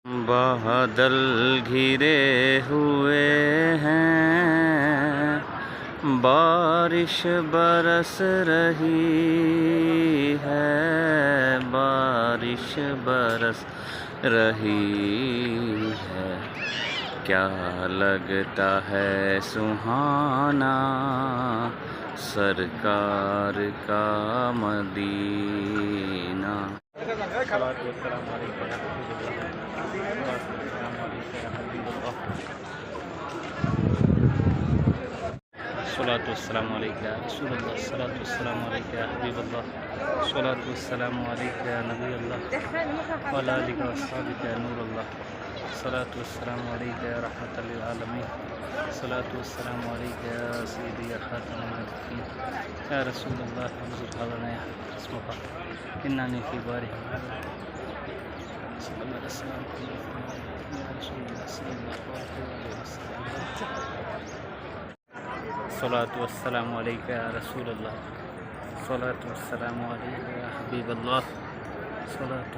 बादल घिरे हुए हैं, बारिश बरस रही है, बारिश बरस रही है। क्या लगता है सुहाना सरकार का मदीना। सलातु वस्सलामु अलैका या रसूलल्लाह, सलातु वस्सलामु अलैका या हबीबल्लाह, सलातु वस्सलामु अलैका या नबीअल्लाह व अला आलिका व अस्हाबिका या नूरल्लाह, सलातु वस्सलामु अलैका या रहमतल लिल आलमीन, सलातु वस्सलामु अलैका या सय्यदी या खातमुन नबिय्यीन या रसूलल्लाह अंजुर हालना या रसूलल्लाह इन्ननी फी बारिह सल्लल्लाहु अलैहि वसल्लम या रसूलल्लाह सल्लल्लाहु अलैहि वसल्लम। सलातु वस्सलामु अलैका या रसूलल्लाह, सलातु वस्सलामु अलैका या हबीबल्लाह, सलातु